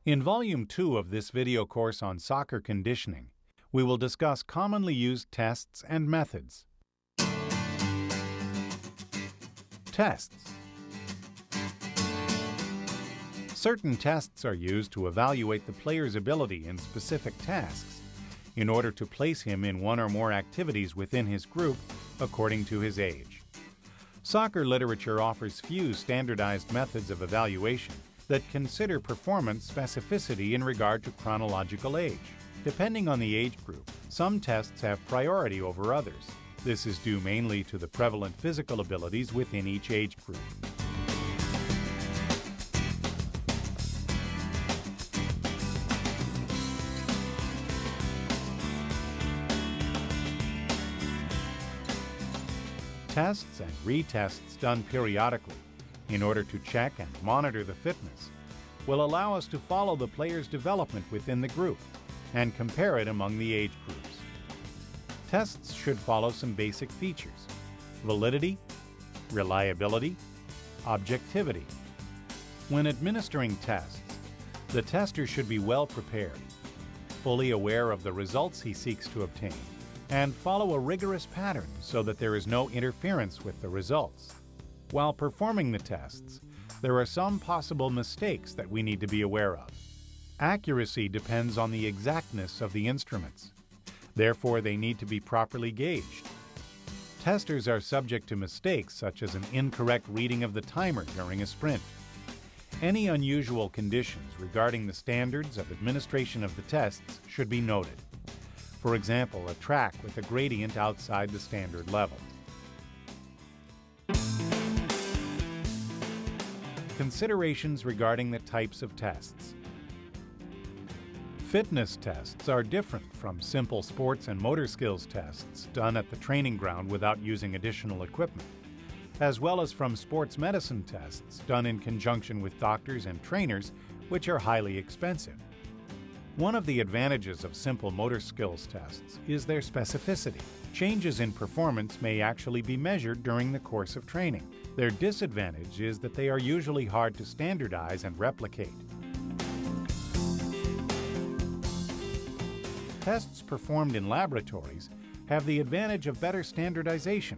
In Volume 2 of this video course on soccer conditioning, we will discuss commonly used tests and methods. Tests. Certain tests are used to evaluate the player's ability in specific tasks in order to place him in one or more activities within his group according to his age. Soccer literature offers few standardized methods of evaluation that consider performance specificity in regard to chronological age. Depending on the age group, some tests have priority over others. This is due mainly to the prevalent physical abilities within each age group. Tests and retests done periodically in order to check and monitor the fitness will allow us to follow the player's development within the group and compare it among the age groups. Tests should follow some basic features: validity, reliability, objectivity. When administering tests, the tester should be well prepared, fully aware of the results he seeks to obtain, and follow a rigorous pattern so that there is no interference with the results. While performing the tests, there are some possible mistakes that we need to be aware of. Accuracy depends on the exactness of the instruments. Therefore, they need to be properly gauged. Testers are subject to mistakes such as an incorrect reading of the timer during a sprint. Any unusual conditions regarding the standards of administration of the tests should be noted. For example, a track with a gradient outside the standard level. Considerations regarding the types of tests. Fitness tests are different from simple sports and motor skills tests done at the training ground without using additional equipment, as well as from sports medicine tests done in conjunction with doctors and trainers, which are highly expensive. One of the advantages of simple motor skills tests is their specificity. Changes in performance may actually be measured during the course of training. Their disadvantage is that they are usually hard to standardize and replicate. Tests performed in laboratories have the advantage of better standardization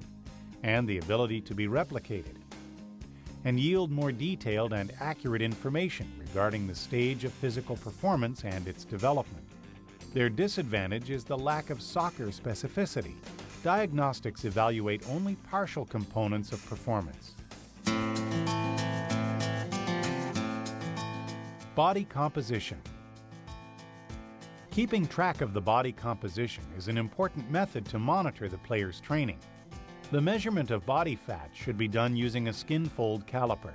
and the ability to be replicated, and yield more detailed and accurate information regarding the stage of physical performance and its development. Their disadvantage is the lack of soccer specificity. Diagnostics evaluate only partial components of performance. Body composition. Keeping track of the body composition is an important method to monitor the player's training. The measurement of body fat should be done using a skin fold caliper.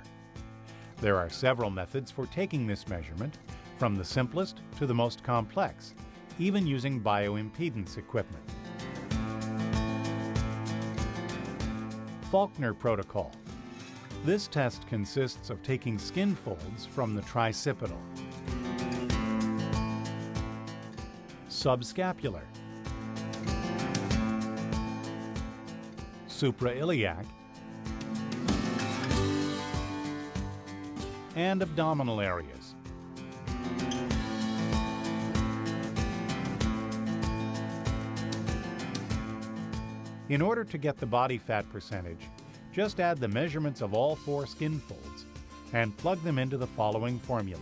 There are several methods for taking this measurement, from the simplest to the most complex, even using bioimpedance equipment. Faulkner protocol. This test consists of taking skin folds from the tricipital, subscapular, suprailiac, and abdominal areas. In order to get the body fat percentage, just add the measurements of all 4 skin folds and plug them into the following formula.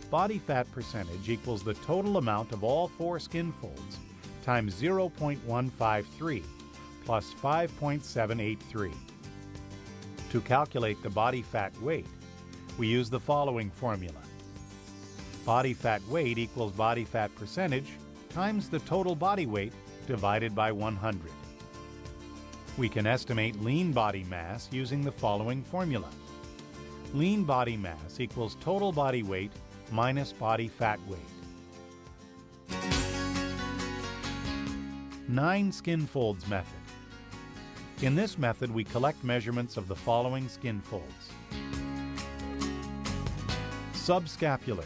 Body fat percentage equals the total amount of all 4 skin folds times 0.153 plus 5.783. To calculate the body fat weight, we use the following formula. Body fat weight equals body fat percentage times the total body weight divided by 100. We can estimate lean body mass using the following formula. Lean body mass equals total body weight minus body fat weight. 9 skin folds method. In this method, we collect measurements of the following skin folds. Subscapular,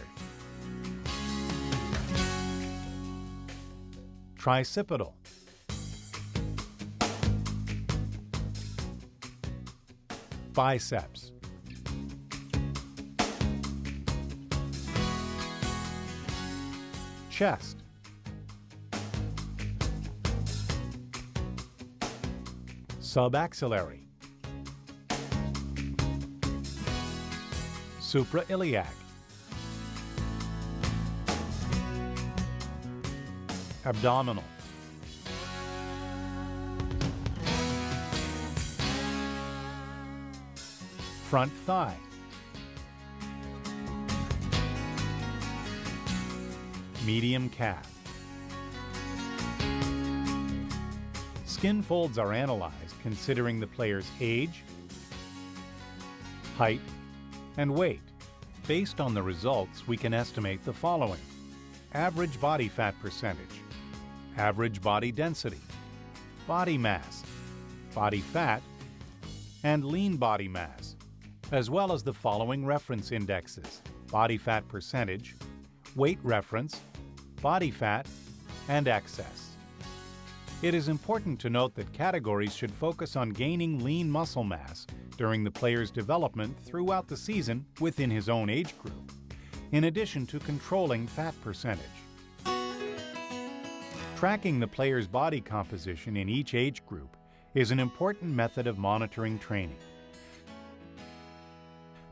tricipital, biceps, chest. Subaxillary. Suprailiac. Abdominal. Front thigh. Medium calf. Skin folds are analyzed considering the player's age, height, and weight. Based on the results, we can estimate the following: average body fat percentage, average body density, body mass, body fat, and lean body mass, as well as the following reference indexes: body fat percentage, weight reference, body fat, and excess. It is important to note that categories should focus on gaining lean muscle mass during the player's development throughout the season within his own age group, in addition to controlling fat percentage. Tracking the player's body composition in each age group is an important method of monitoring training.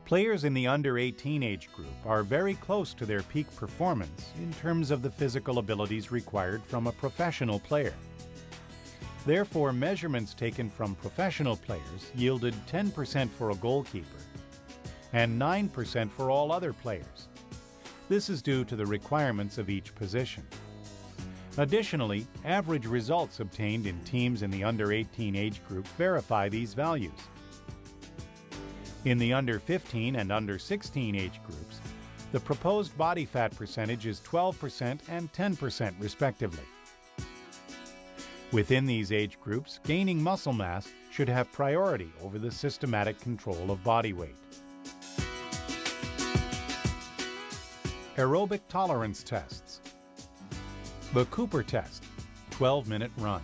Players in the under 18 age group are very close to their peak performance in terms of the physical abilities required from a professional player. Therefore, measurements taken from professional players yielded 10% for a goalkeeper and 9% for all other players. This is due to the requirements of each position. Additionally, average results obtained in teams in the under 18 age group verify these values. In the under 15 and under 16 age groups, the proposed body fat percentage is 12% and 10% respectively. Within these age groups, gaining muscle mass should have priority over the systematic control of body weight. Aerobic tolerance tests. The Cooper test, 12-minute run.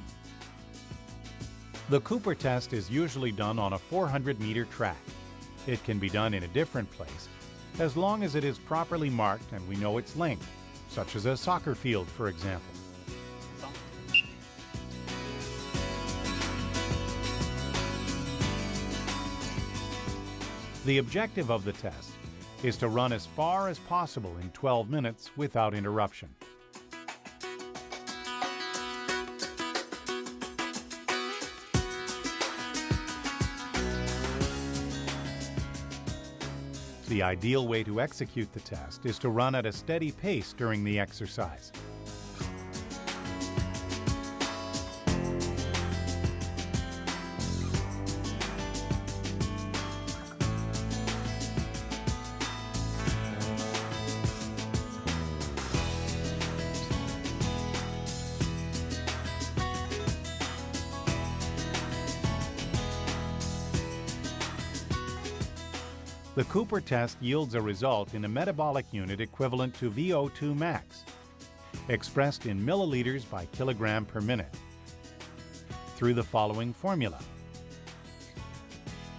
The Cooper test is usually done on a 400-meter track. It can be done in a different place, as long as it is properly marked and we know its length, such as a soccer field, for example. The objective of the test is to run as far as possible in 12 minutes without interruption. The ideal way to execute the test is to run at a steady pace during the exercise. The Cooper test yields a result in a metabolic unit equivalent to VO2 max, expressed in milliliters by kilogram per minute, through the following formula.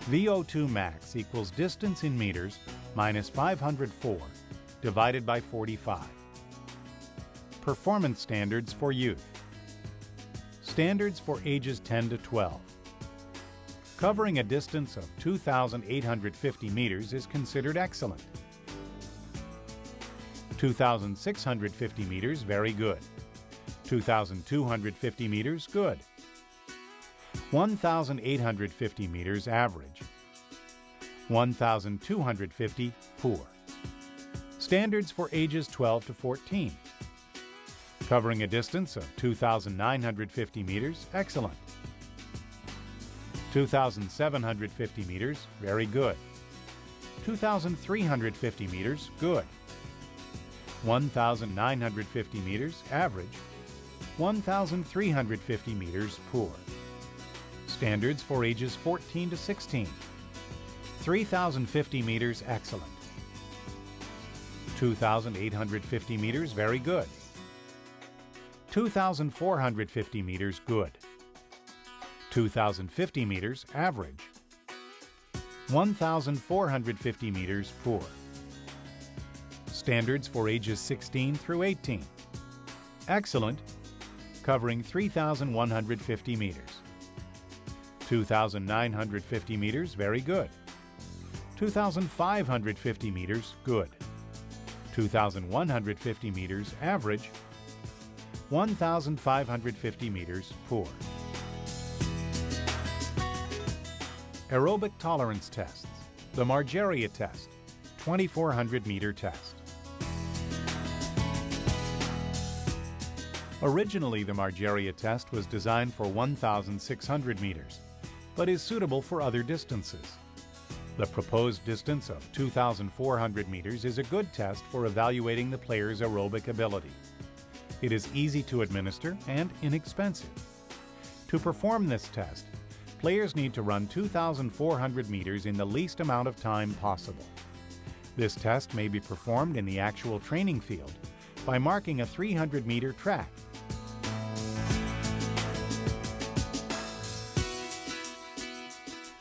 VO2 max equals distance in meters minus 504 divided by 45. Performance standards for youth. Standards for ages 10 to 12. Covering a distance of 2,850 meters is considered excellent. 2,650 meters, very good. 2,250 meters, good. 1,850 meters, average. 1,250, poor. Standards for ages 12 to 14. Covering a distance of 2,950 meters, excellent. 2,750 meters, very good. 2,350 meters, good. 1,950 meters, average. 1,350 meters, poor. Standards for ages 14 to 16. 3,050 meters, excellent. 2,850 meters, very good. 2,450 meters, good. 2,050 meters, average. 1,450 meters, poor. Standards for ages 16 through 18. Excellent, covering 3,150 meters. 2,950 meters, very good. 2,550 meters, good. 2,150 meters, average. 1,550 meters, poor. Aerobic tolerance tests. The Margeria test, 2,400 meter test. Originally, the Margeria test was designed for 1,600 meters, but is suitable for other distances. The proposed distance of 2,400 meters is a good test for evaluating the player's aerobic ability. It is easy to administer and inexpensive. To perform this test, players need to run 2,400 meters in the least amount of time possible. This test may be performed in the actual training field by marking a 300-meter track.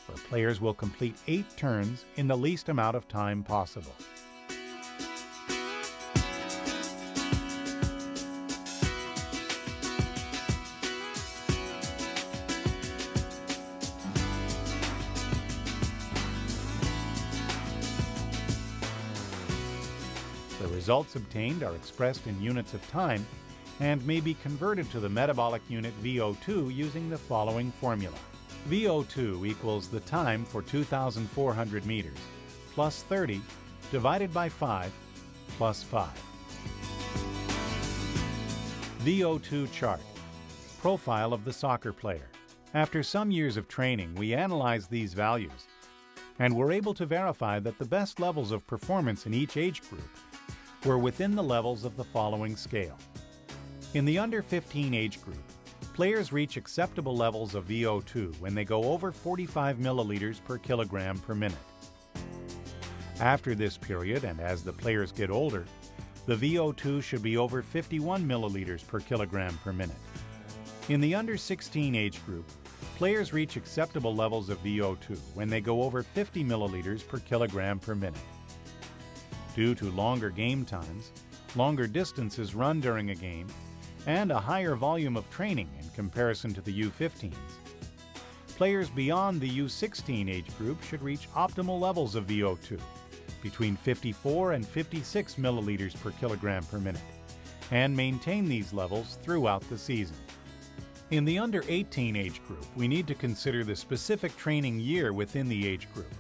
Where players will complete 8 turns in the least amount of time possible. The results obtained are expressed in units of time and may be converted to the metabolic unit VO2 using the following formula. VO2 equals the time for 2,400 meters plus 30 divided by 5 plus 5. VO2 chart. Profile of the soccer player. After some years of training, we analyzed these values and were able to verify that the best levels of performance in each age group were within the levels of the following scale. In the under 15 age group, players reach acceptable levels of VO2 when they go over 45 milliliters per kilogram per minute. After this period, and as the players get older, the VO2 should be over 51 milliliters per kilogram per minute. In the under 16 age group, players reach acceptable levels of VO2 when they go over 50 milliliters per kilogram per minute. Due to longer game times, longer distances run during a game, and a higher volume of training in comparison to the U15s, players beyond the U16 age group should reach optimal levels of VO2, between 54 and 56 milliliters per kilogram per minute, and maintain these levels throughout the season. In the under 18 age group, we need to consider the specific training year within the age group.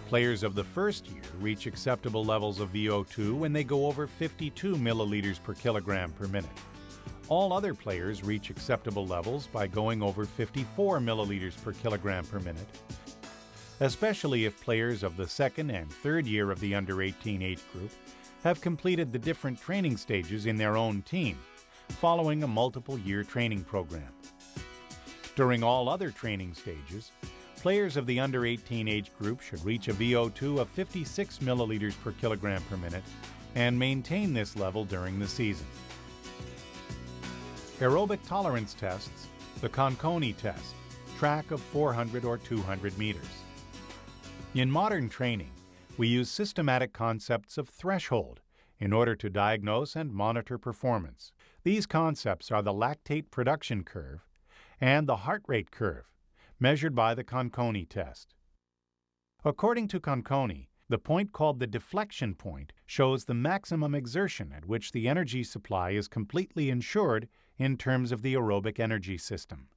Players of the first year reach acceptable levels of VO2 when they go over 52 milliliters per kilogram per minute. All other players reach acceptable levels by going over 54 milliliters per kilogram per minute, especially if players of the second and third year of the under 18 age group have completed the different training stages in their own team, following a multiple-year training program. During all other training stages, players of the under 18 age group should reach a VO2 of 56 milliliters per kilogram per minute and maintain this level during the season. Aerobic tolerance tests, the Conconi test, track of 400 or 200 meters. In modern training, we use systematic concepts of threshold in order to diagnose and monitor performance. These concepts are the lactate production curve and the heart rate curve, measured by the Conconi test. According to Conconi, the point called the deflection point shows the maximum exertion at which the energy supply is completely ensured in terms of the aerobic energy system.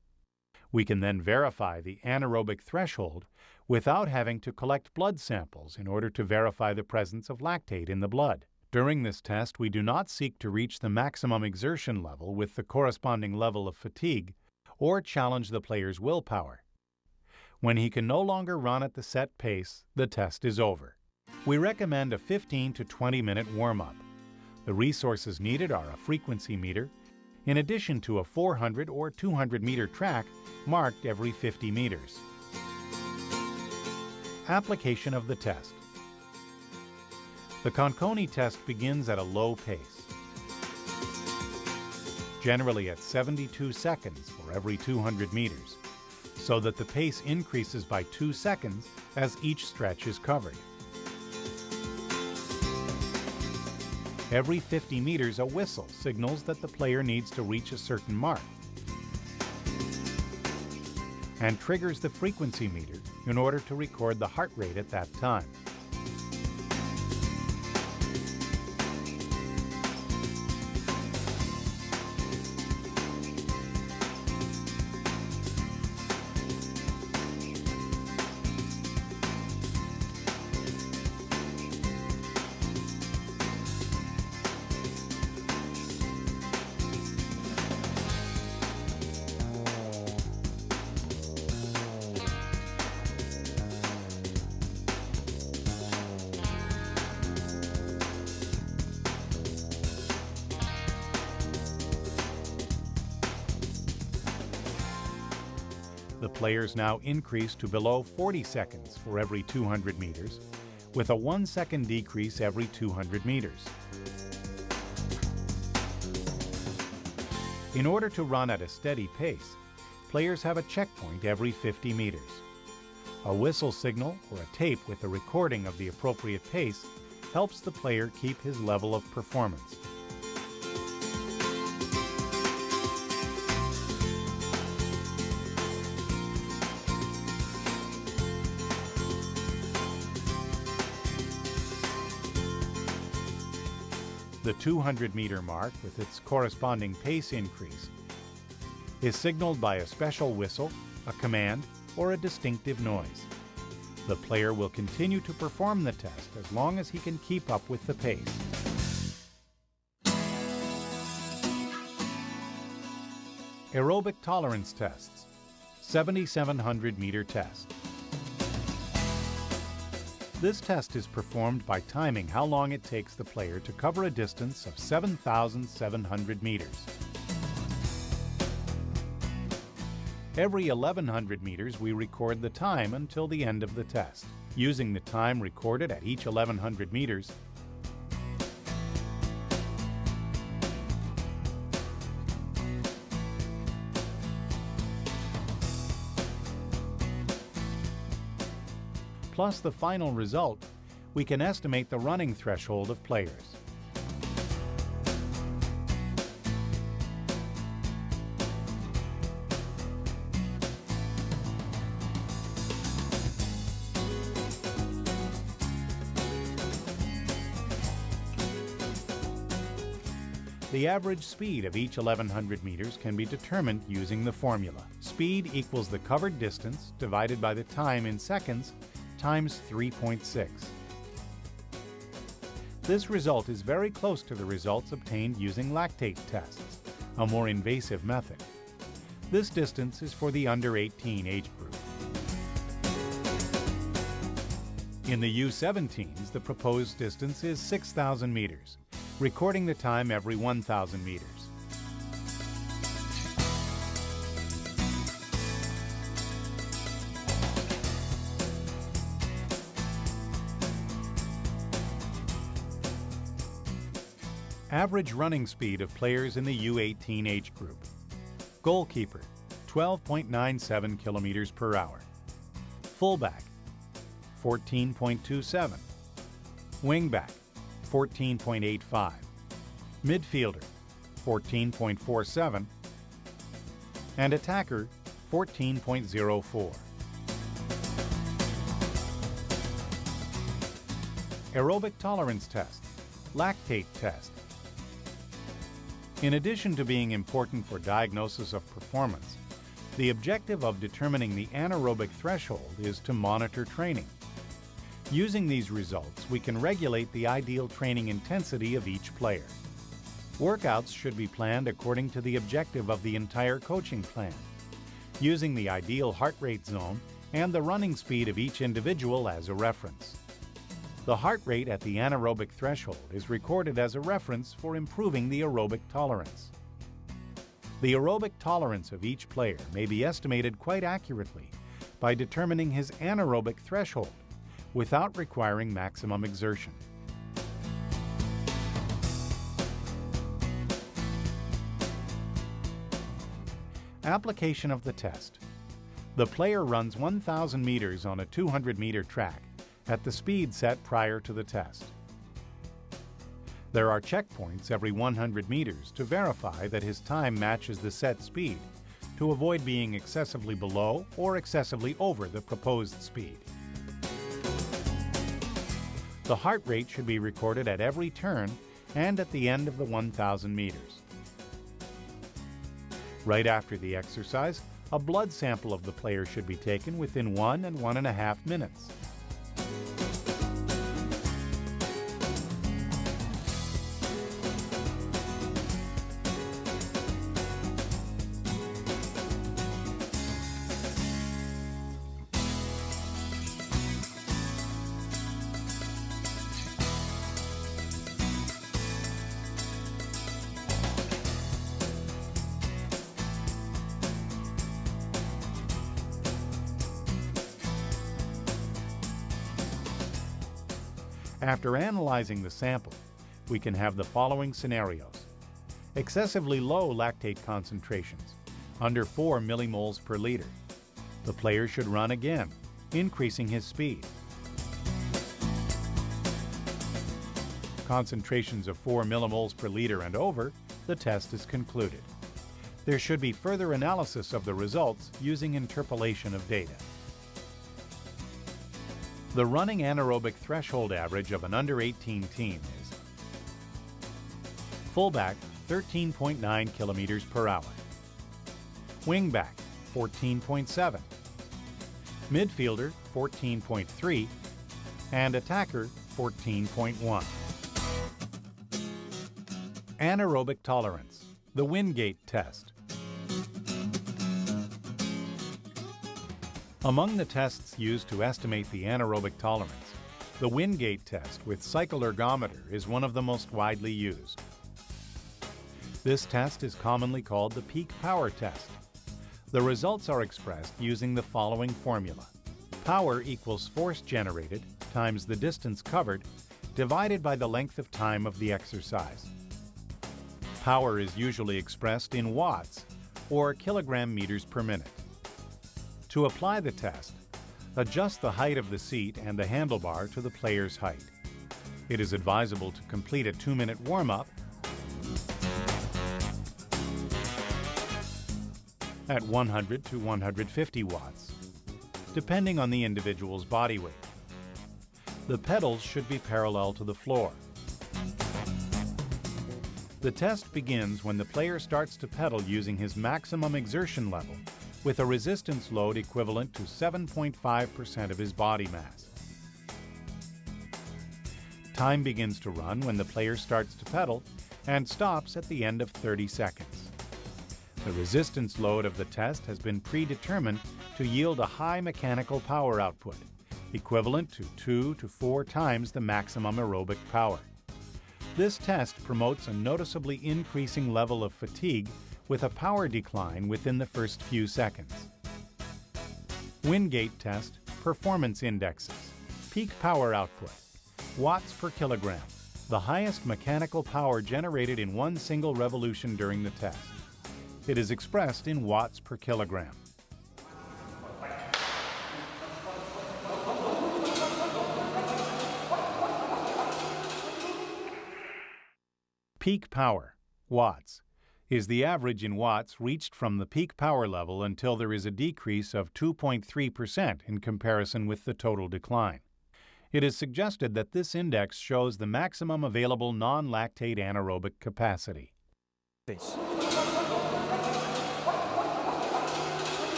We can then verify the anaerobic threshold without having to collect blood samples in order to verify the presence of lactate in the blood. During this test, we do not seek to reach the maximum exertion level with the corresponding level of fatigue or challenge the player's willpower. When he can no longer run at the set pace, the test is over. We recommend a 15 to 20-minute warm-up. The resources needed are a frequency meter, in addition to a 400 or 200-meter track marked every 50 meters. Application of the test. The Conconi test begins at a low pace, generally at 72 seconds for every 200 meters, so that the pace increases by 2 seconds as each stretch is covered. Every 50 meters, a whistle signals that the player needs to reach a certain mark and triggers the frequency meter in order to record the heart rate at that time. The players now increase to below 40 seconds for every 200 meters, with a 1 second decrease every 200 meters. In order to run at a steady pace, players have a checkpoint every 50 meters. A whistle signal or a tape with a recording of the appropriate pace helps the player keep his level of performance. The 200-meter mark, with its corresponding pace increase, is signaled by a special whistle, a command, or a distinctive noise. The player will continue to perform the test as long as he can keep up with the pace. Aerobic tolerance tests. 7,700-meter test. This test is performed by timing how long it takes the player to cover a distance of 7,700 meters. Every 1,100 meters, we record the time until the end of the test. Using the time recorded at each 1,100 meters, plus the final result, we can estimate the running threshold of players. The average speed of each 1,100 meters can be determined using the formula. Speed equals the covered distance divided by the time in seconds times 3.6. This result is very close to the results obtained using lactate tests, a more invasive method. This distance is for the under 18 age group. In the U-17s, the proposed distance is 6,000 meters, recording the time every 1,000 meters. Average running speed of players in the U-18 age group. Goalkeeper, 12.97 kilometers per hour. Fullback, 14.27. Wingback, 14.85. Midfielder, 14.47. And attacker, 14.04. Aerobic tolerance test. Lactate test. In addition to being important for diagnosis of performance, the objective of determining the anaerobic threshold is to monitor training. Using these results, we can regulate the ideal training intensity of each player. Workouts should be planned according to the objective of the entire coaching plan, using the ideal heart rate zone and the running speed of each individual as a reference. The heart rate at the anaerobic threshold is recorded as a reference for improving the aerobic tolerance. The aerobic tolerance of each player may be estimated quite accurately by determining his anaerobic threshold without requiring maximum exertion. Application of the test. The player runs 1,000 meters on a 200-meter track at the speed set prior to the test. There are checkpoints every 100 meters to verify that his time matches the set speed, to avoid being excessively below or excessively over the proposed speed. The heart rate should be recorded at every turn and at the end of the 1,000 meters. Right after the exercise, a blood sample of the player should be taken within 1 and 1.5 minutes. After analyzing the sample, we can have the following scenarios. Excessively low lactate concentrations, under 4 millimoles per liter. The player should run again, increasing his speed. Concentrations of 4 millimoles per liter and over, the test is concluded. There should be further analysis of the results using interpolation of data. The running anaerobic threshold average of an under-18 team is fullback 13.9 kilometers per hour, wingback 14.7, midfielder 14.3, and attacker 14.1. Anaerobic tolerance, the Wingate test. Among the tests used to estimate the anaerobic tolerance, the Wingate test with cycloergometer is one of the most widely used. This test is commonly called the peak power test. The results are expressed using the following formula. Power equals force generated times the distance covered divided by the length of time of the exercise. Power is usually expressed in watts or kilogram meters per minute. To apply the test, adjust the height of the seat and the handlebar to the player's height. It is advisable to complete a 2-minute warm-up at 100 to 150 watts, depending on the individual's body weight. The pedals should be parallel to the floor. The test begins when the player starts to pedal using his maximum exertion level with a resistance load equivalent to 7.5% of his body mass. Time begins to run when the player starts to pedal and stops at the end of 30 seconds. The resistance load of the test has been predetermined to yield a high mechanical power output, equivalent to 2 to 4 times the maximum aerobic power. This test promotes a noticeably increasing level of fatigue with a power decline within the first few seconds. Wingate test performance indexes. Peak power output, watts per kilogram, the highest mechanical power generated in one single revolution during the test. It is expressed in watts per kilogram. Peak power, watts, is the average in watts reached from the peak power level until there is a decrease of 2.3% in comparison with the total decline. It is suggested that this index shows the maximum available non-lactate anaerobic capacity.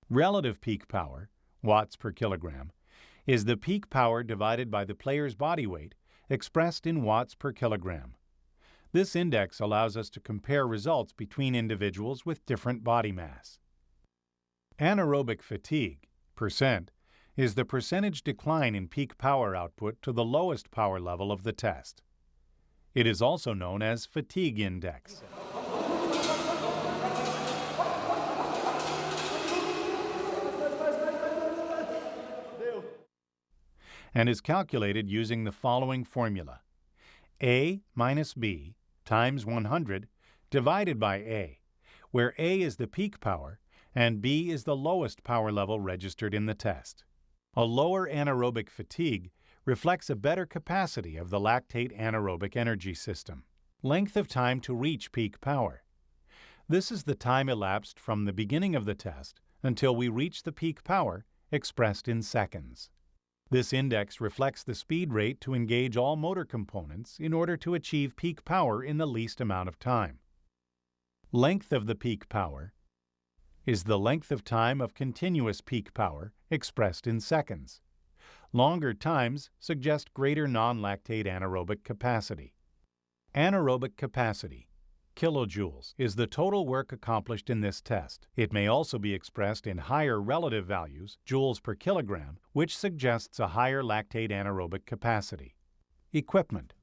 Relative peak power, watts per kilogram, is the peak power divided by the player's body weight expressed in watts per kilogram. This index allows us to compare results between individuals with different body mass. Anaerobic fatigue, percent, is the percentage decline in peak power output to the lowest power level of the test. It is also known as fatigue index. And is calculated using the following formula. A minus B times 100 divided by A, where A is the peak power and B is the lowest power level registered in the test. A lower anaerobic fatigue reflects a better capacity of the lactate anaerobic energy system. Length of time to reach peak power. This is the time elapsed from the beginning of the test until we reach the peak power, expressed in seconds. This index reflects the speed rate to engage all motor components in order to achieve peak power in the least amount of time. Length of the peak power is the length of time of continuous peak power expressed in seconds. Longer times suggest greater non-lactate anaerobic capacity. Anaerobic capacity, kilojoules, is the total work accomplished in this test. It may also be expressed in higher relative values, joules per kilogram, which suggests a higher lactate anaerobic capacity. Equipment.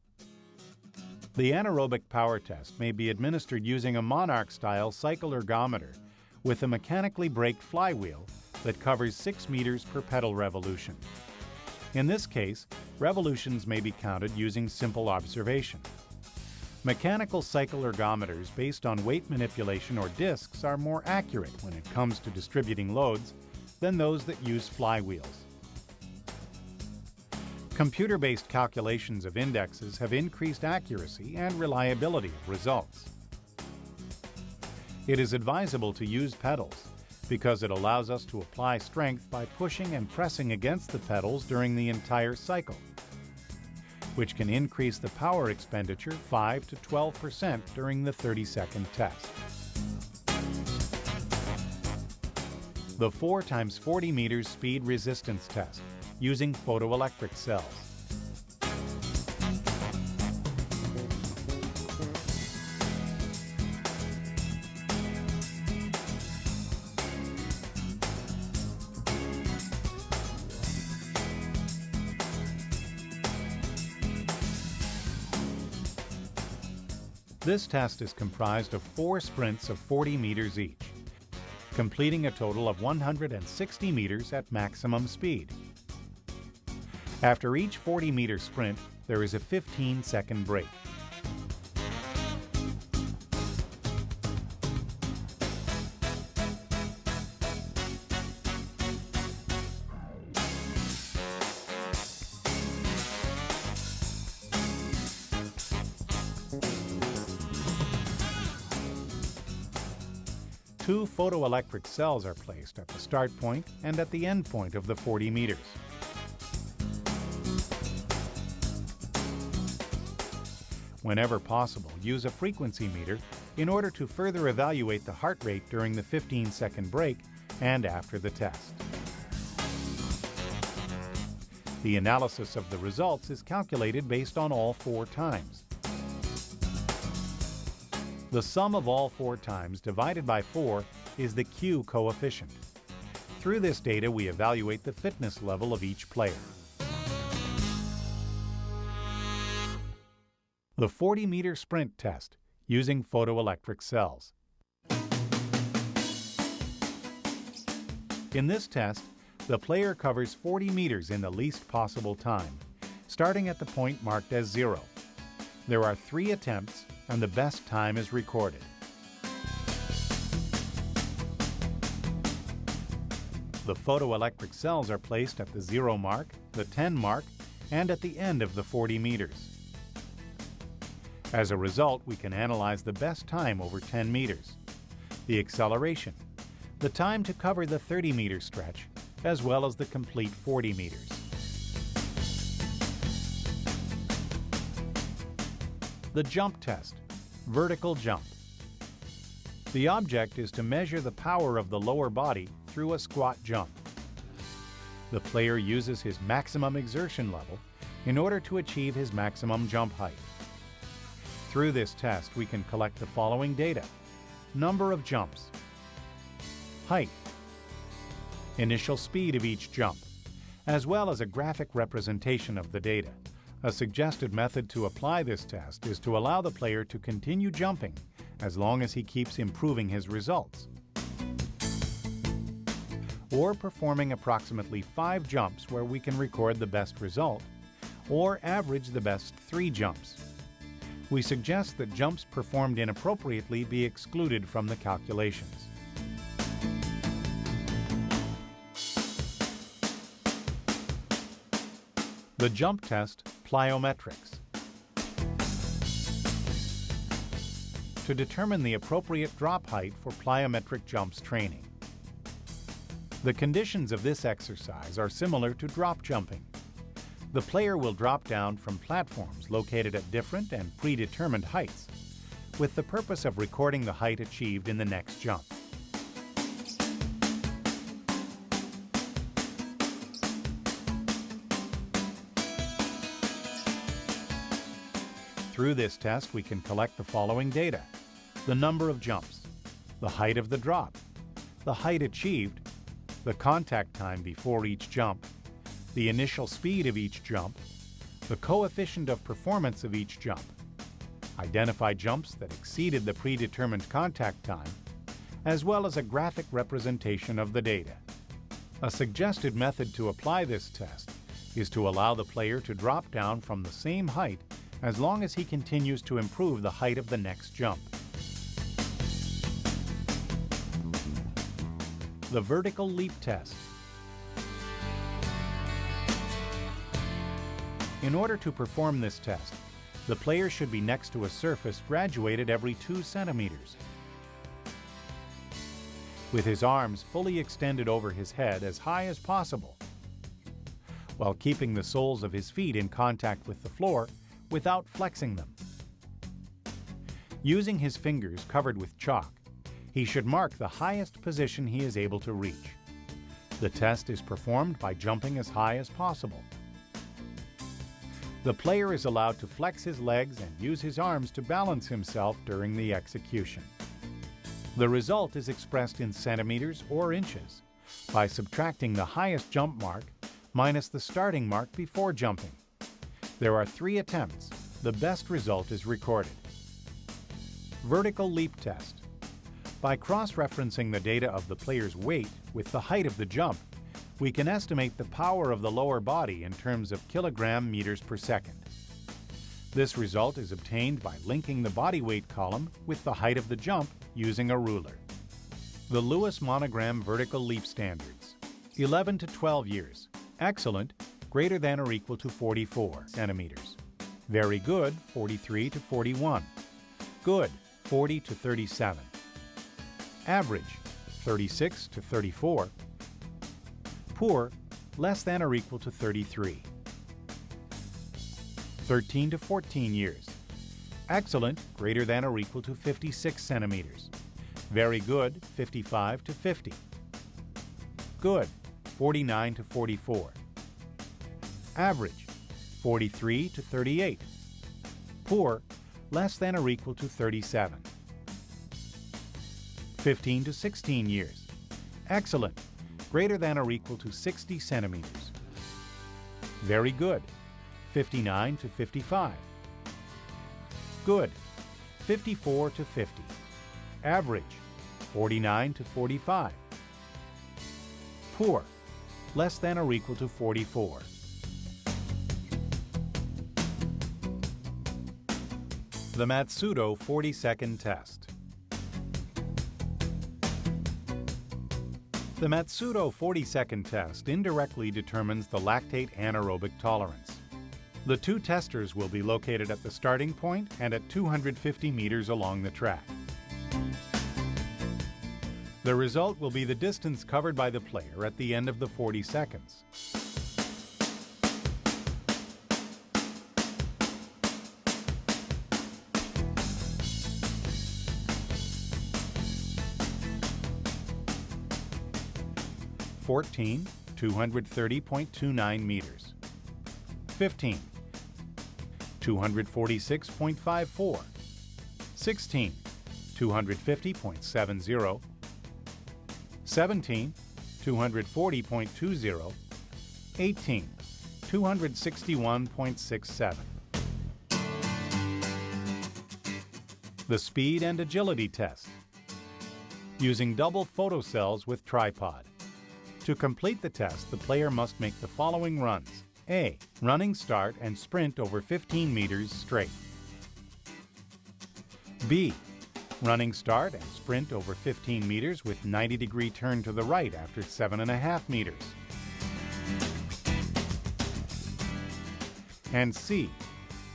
The anaerobic power test may be administered using a Monarch-style cycle ergometer with a mechanically braked flywheel that covers 6 meters per pedal revolution. In this case, revolutions may be counted using simple observation. Mechanical cycle ergometers based on weight manipulation or discs are more accurate when it comes to distributing loads than those that use flywheels. Computer-based calculations of indexes have increased accuracy and reliability of results. It is advisable to use pedals because it allows us to apply strength by pushing and pressing against the pedals during the entire cycle, which can increase the power expenditure 5 to 12% during the 30-second test. The 4 × 40 meters speed resistance test using photoelectric cells. This test is comprised of 4 sprints of 40 meters each, completing a total of 160 meters at maximum speed. After each 40-meter sprint, there is a 15-second break. Two photoelectric cells are placed at the start point and at the end point of the 40 meters. Whenever possible, use a frequency meter in order to further evaluate the heart rate during the 15-second break and after the test. The analysis of the results is calculated based on all 4 times. The sum of all 4 times divided by 4 is the Q coefficient. Through this data, we evaluate the fitness level of each player. The 40-meter sprint test using photoelectric cells. In this test, the player covers 40 meters in the least possible time, starting at the point marked as 0. There are 3 attempts, and the best time is recorded. The photoelectric cells are placed at the 0 mark, the 10 mark, and at the end of the 40 meters. As a result, we can analyze the best time over 10 meters, the acceleration, the time to cover the 30-meter stretch, as well as the complete 40 meters. The jump test, vertical jump. The object is to measure the power of the lower body through a squat jump. The player uses his maximum exertion level in order to achieve his maximum jump height. Through this test, we can collect the following data: number of jumps, height, initial speed of each jump, as well as a graphic representation of the data. A suggested method to apply this test is to allow the player to continue jumping as long as he keeps improving his results, or performing approximately 5 jumps where we can record the best result, or average the best 3 jumps. We suggest that jumps performed inappropriately be excluded from the calculations. The jump test, plyometrics. To determine the appropriate drop height for plyometric jumps training. The conditions of this exercise are similar to drop jumping. The player will drop down from platforms located at different and predetermined heights, with the purpose of recording the height achieved in the next jump. Through this test, we can collect the following data: the number of jumps, the height of the drop, the height achieved, the contact time before each jump, the initial speed of each jump, the coefficient of performance of each jump, identify jumps that exceeded the predetermined contact time, as well as a graphic representation of the data. A suggested method to apply this test is to allow the player to drop down from the same height as long as he continues to improve the height of the next jump. The vertical leap test. In order to perform this test, the player should be next to a surface graduated every 2 centimeters. With his arms fully extended over his head as high as possible, while keeping the soles of his feet in contact with the floor without flexing them. Using his fingers covered with chalk, he should mark the highest position he is able to reach. The test is performed by jumping as high as possible. The player is allowed to flex his legs and use his arms to balance himself during the execution. The result is expressed in centimeters or inches by subtracting the highest jump mark minus the starting mark before jumping. There are 3 attempts. The best result is recorded. Vertical leap test. By cross-referencing the data of the player's weight with the height of the jump, we can estimate the power of the lower body in terms of kilogram meters per second. This result is obtained by linking the body weight column with the height of the jump using a ruler. The Lewis Monogram Vertical Leap Standards. 11 to 12 years. Excellent, greater than or equal to 44 centimeters. Very good, 43 to 41. Good, 40 to 37. Average, 36 to 34. Poor, less than or equal to 33. 13 to 14 years. Excellent, greater than or equal to 56 centimeters. Very good, 55 to 50. Good, 49 to 44. Average, 43 to 38. Poor, less than or equal to 37. 15 to 16 years. Excellent, greater than or equal to 60 centimeters. Very good, 59 to 55. Good, 54 to 50. Average, 49 to 45. Poor, less than or equal to 44. The Matsudo 40-second test. The Matsudo 40-second test indirectly determines the lactate anaerobic tolerance. The 2 testers will be located at the starting point and at 250 meters along the track. The result will be the distance covered by the player at the end of the 40 seconds. (14) 230.29 meters. 15. 246.54. 16. 250.70. 17. 240.20. 18. 261.67. The speed and agility test. Using double photocells with tripod. To complete the test, the player must make the following runs. A. Running start and sprint over 15 meters straight. B. Running start and sprint over 15 meters with 90-degree turn to the right after 7.5 meters. And C.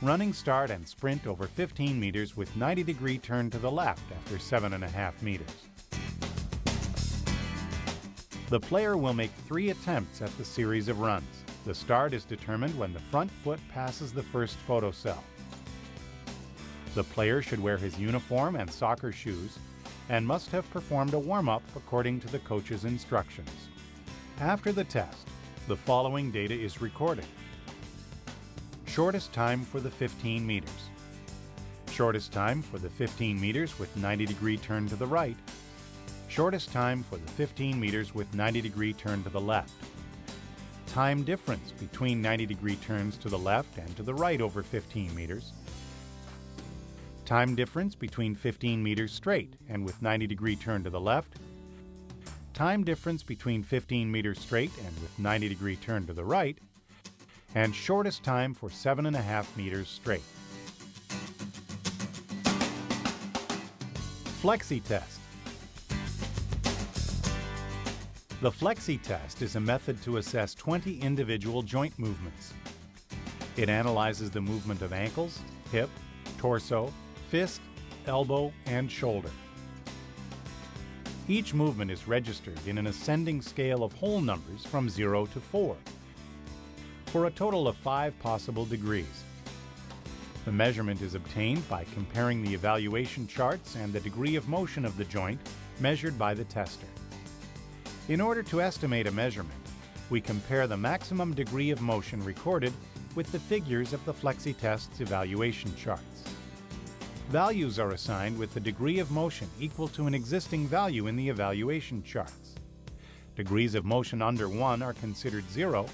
Running start and sprint over 15 meters with 90-degree turn to the left after 7.5 meters. The player will make 3 attempts at the series of runs. The start is determined when the front foot passes the first photocell. The player should wear his uniform and soccer shoes and must have performed a warm-up according to the coach's instructions. After the test, the following data is recorded. Shortest time for the 15 meters. Shortest time for the 15 meters with 90-degree turn to the right. Shortest time for the 15 meters with 90-degree turn to the left. Time difference between 90-degree turns to the left and to the right over 15 meters. Time difference between 15 meters straight and with 90-degree turn to the left. Time difference between 15 meters straight and with 90-degree turn to the right. And shortest time for 7.5 meters straight. Flexi test. The flexi test is a method to assess 20 individual joint movements. It analyzes the movement of ankles, hip, torso, fist, elbow, and shoulder. Each movement is registered in an ascending scale of whole numbers from 0 to 4, for a total of 5 possible degrees. The measurement is obtained by comparing the evaluation charts and the degree of motion of the joint measured by the tester. In order to estimate a measurement, we compare the maximum degree of motion recorded with the figures of the flexi test's evaluation charts. Values are assigned with the degree of motion equal to an existing value in the evaluation charts. Degrees of motion under 1 are considered 0,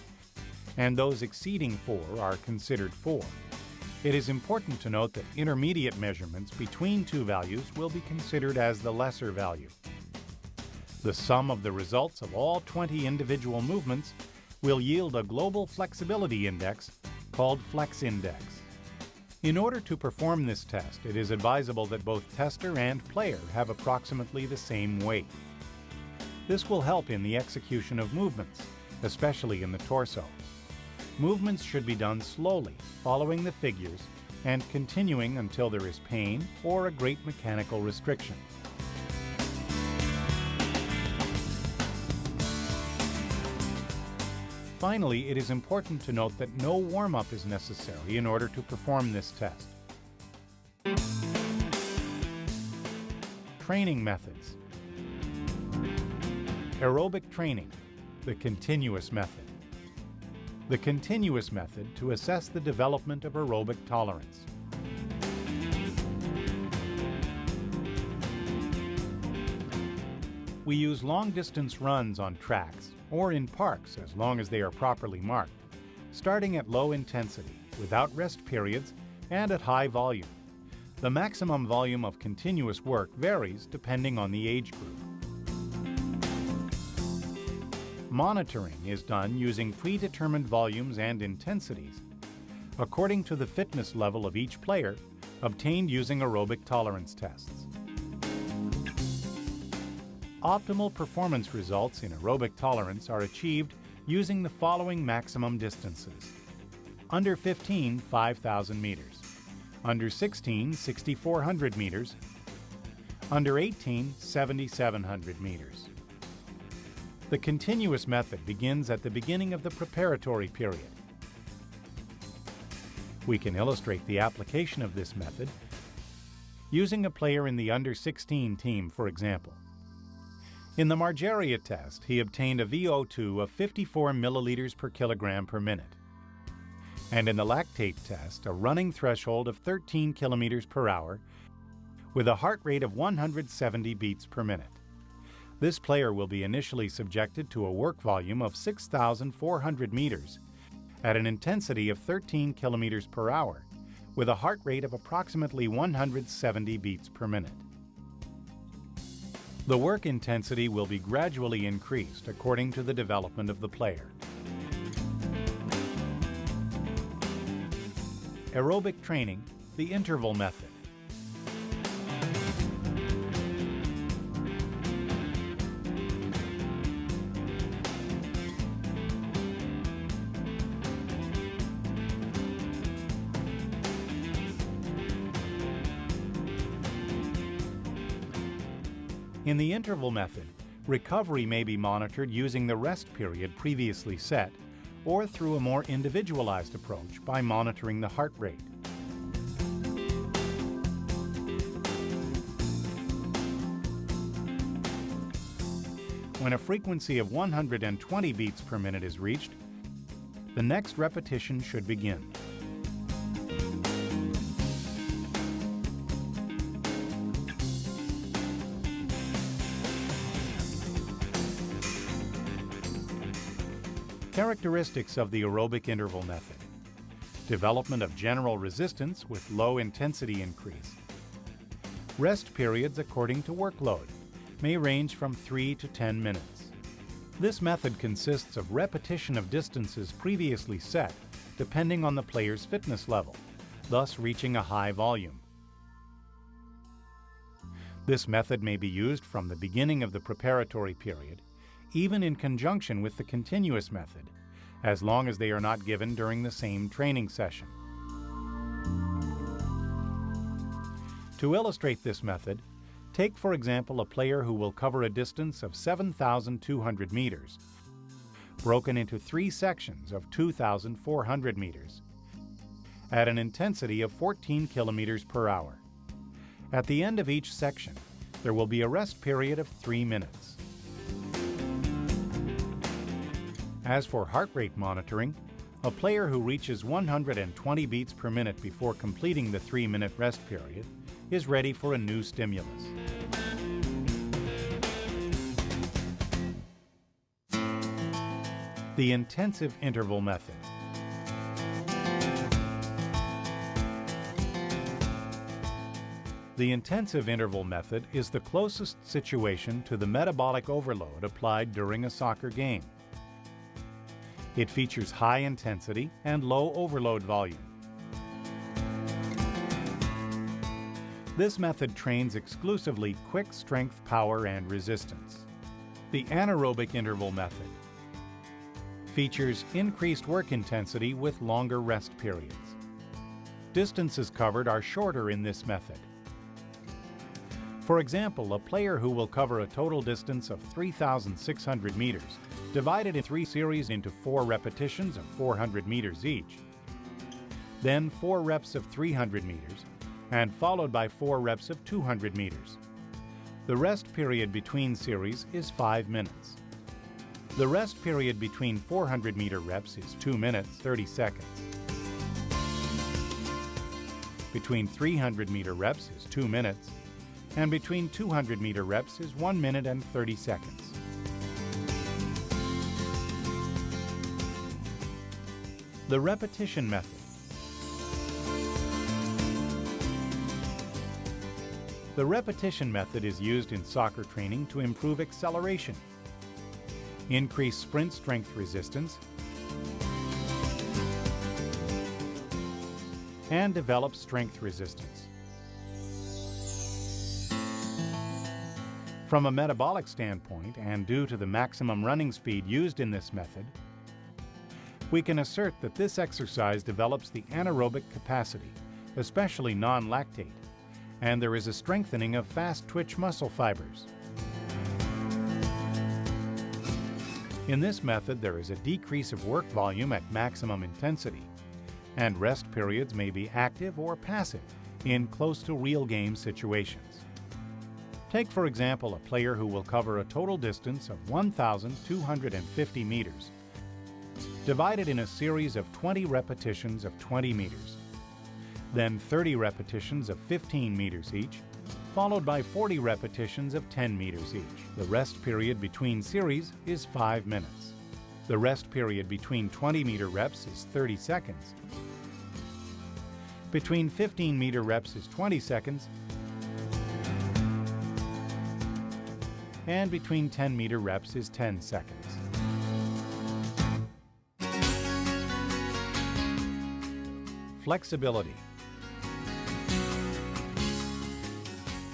and those exceeding 4 are considered 4. It is important to note that intermediate measurements between 2 values will be considered as the lesser value. The sum of the results of all 20 individual movements will yield a global flexibility index called Flex Index. In order to perform this test, it is advisable that both tester and player have approximately the same weight. This will help in the execution of movements, especially in the torso. Movements should be done slowly, following the figures, and continuing until there is pain or a great mechanical restriction. Finally, it is important to note that no warm-up is necessary in order to perform this test. Training methods. Aerobic training, the continuous method. The continuous method to assess the development of aerobic tolerance. We use long-distance runs on tracks or in parks as long as they are properly marked, starting at low intensity, without rest periods, and at high volume. The maximum volume of continuous work varies depending on the age group. Monitoring is done using predetermined volumes and intensities, according to the fitness level of each player, obtained using aerobic tolerance tests. Optimal performance results in aerobic tolerance are achieved using the following maximum distances. Under 15, 5,000 meters. Under 16, 6,400 meters. Under 18, 7,700 meters. The continuous method begins at the beginning of the preparatory period. We can illustrate the application of this method using a player in the under 16 team, for example. In the Margeria test, he obtained a VO2 of 54 milliliters per kilogram per minute. And in the lactate test, a running threshold of 13 kilometers per hour with a heart rate of 170 beats per minute. This player will be initially subjected to a work volume of 6,400 meters at an intensity of 13 kilometers per hour with a heart rate of approximately 170 beats per minute. The work intensity will be gradually increased according to the development of the player. Aerobic training, the interval method. In the interval method, recovery may be monitored using the rest period previously set or through a more individualized approach by monitoring the heart rate. When a frequency of 120 beats per minute is reached, the next repetition should begin. Characteristics of the aerobic interval method: development of general resistance with low intensity increase. Rest periods according to workload may range from 3 to 10 minutes. This method consists of repetition of distances previously set depending on the player's fitness level, thus reaching a high volume. This method may be used from the beginning of the preparatory period, even in conjunction with the continuous method, as long as they are not given during the same training session. To illustrate this method, take for example a player who will cover a distance of 7,200 meters, broken into 3 sections of 2,400 meters, at an intensity of 14 kilometers per hour. At the end of each section, there will be a rest period of 3 minutes. As for heart rate monitoring, a player who reaches 120 beats per minute before completing the 3-minute rest period is ready for a new stimulus. The intensive interval method. The intensive interval method is the closest situation to the metabolic overload applied during a soccer game. It features high intensity and low overload volume. This method trains exclusively quick strength, power, and resistance. The anaerobic interval method features increased work intensity with longer rest periods. Distances covered are shorter in this method. For example, a player who will cover a total distance of 3,600 meters divided in 3 series into 4 repetitions of 400 meters each, then 4 reps of 300 meters, and followed by 4 reps of 200 meters. The rest period between series is 5 minutes. The rest period between 400-meter reps is 2 minutes 30 seconds. Between 300-meter reps is 2 minutes, and between 200-meter reps is 1 minute and 30 seconds. The repetition method. The repetition method is used in soccer training to improve acceleration, increase sprint strength resistance, and develop strength resistance. From a metabolic standpoint, and due to the maximum running speed used in this method, we can assert that this exercise develops the anaerobic capacity, especially non-lactate, and there is a strengthening of fast-twitch muscle fibers. In this method, there is a decrease of work volume at maximum intensity, and rest periods may be active or passive in close to real game situations. Take, for example, a player who will cover a total distance of 1,250 meters, divided in a series of 20 repetitions of 20 meters, then 30 repetitions of 15 meters each, followed by 40 repetitions of 10 meters each. The rest period between series is 5 minutes. The rest period between 20-meter reps is 30 seconds. Between 15-meter reps is 20 seconds, and between 10-meter reps is 10 seconds. Flexibility.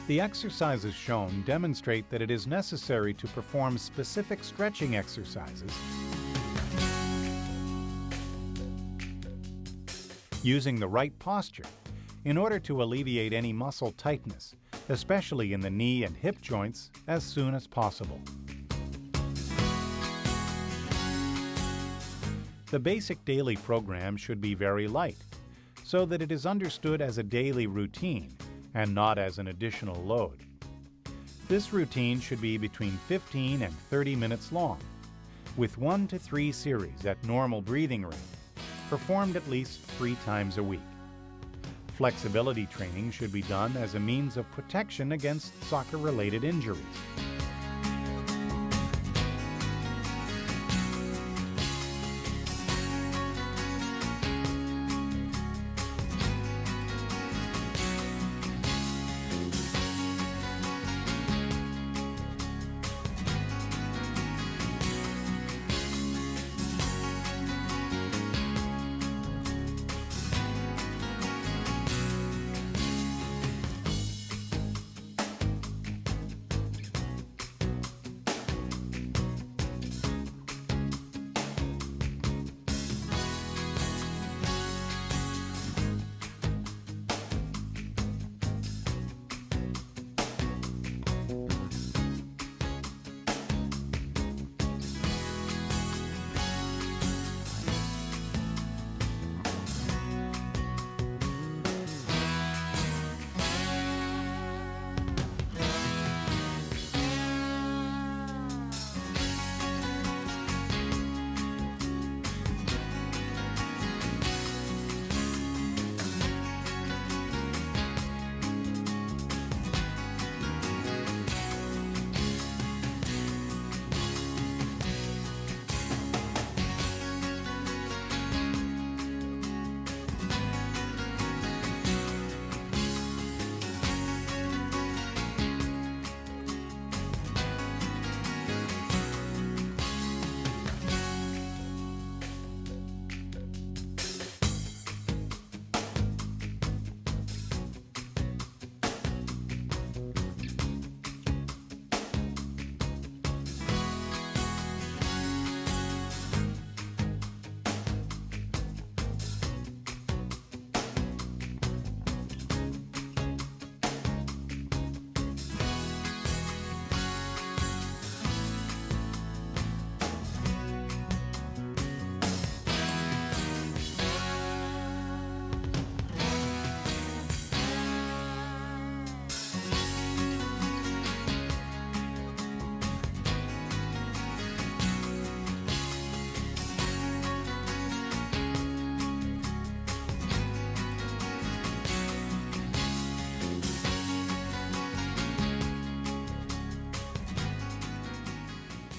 The exercises shown demonstrate that it is necessary to perform specific stretching exercises using the right posture in order to alleviate any muscle tightness especially in the knee and hip joints, as soon as possible. The basic daily program should be very light, so that it is understood as a daily routine and not as an additional load. This routine should be between 15 and 30 minutes long, with 1 to 3 series at normal breathing rate, performed at least 3 times a week. Flexibility training should be done as a means of protection against soccer-related injuries.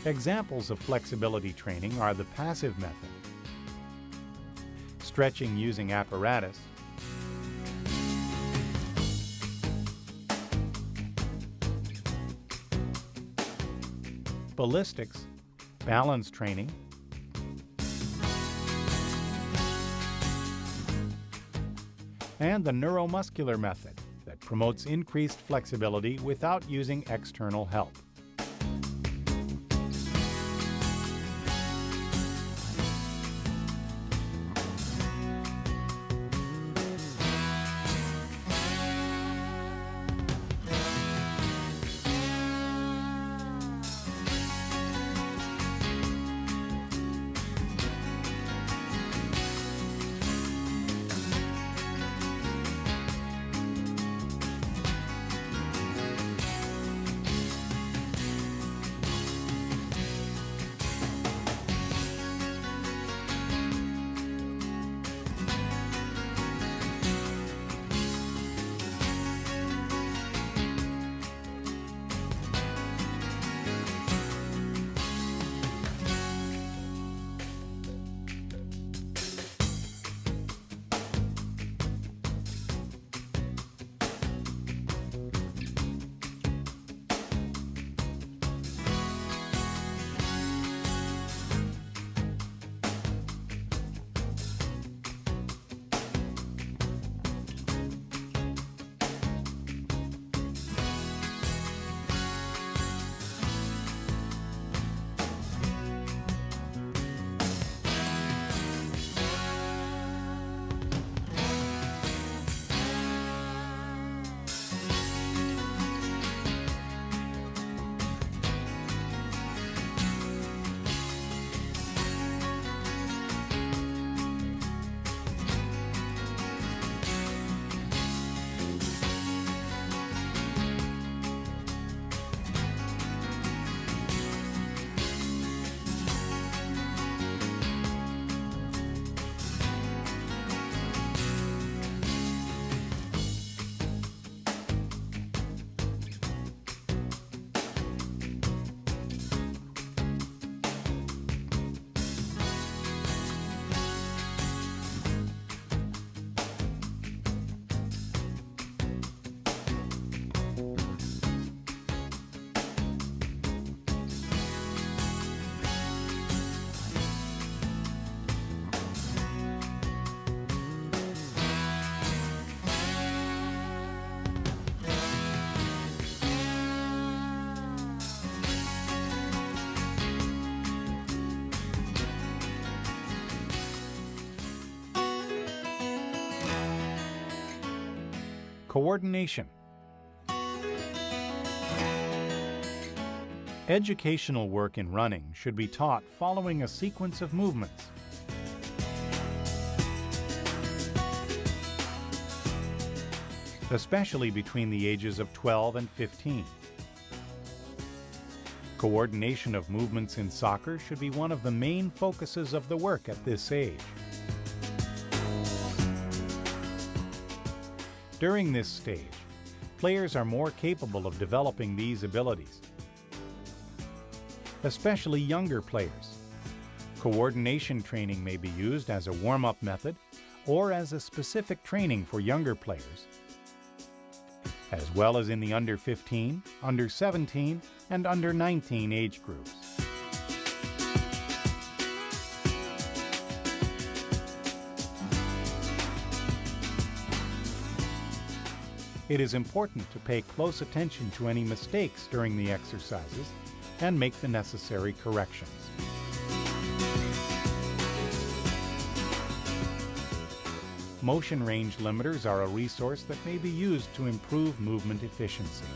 Examples of flexibility training are the passive method, stretching using apparatus, ballistics, balance training, and the neuromuscular method that promotes increased flexibility without using external help. Coordination. Educational work in running should be taught following a sequence of movements. Especially between the ages of 12 and 15. Coordination of movements in soccer should be one of the main focuses of the work at this age. During this stage, players are more capable of developing these abilities, especially younger players. Coordination training may be used as a warm-up method or as a specific training for younger players, as well as in the under 15, under 17, and under 19 age groups. It is important to pay close attention to any mistakes during the exercises and make the necessary corrections. Motion range limiters are a resource that may be used to improve movement efficiency.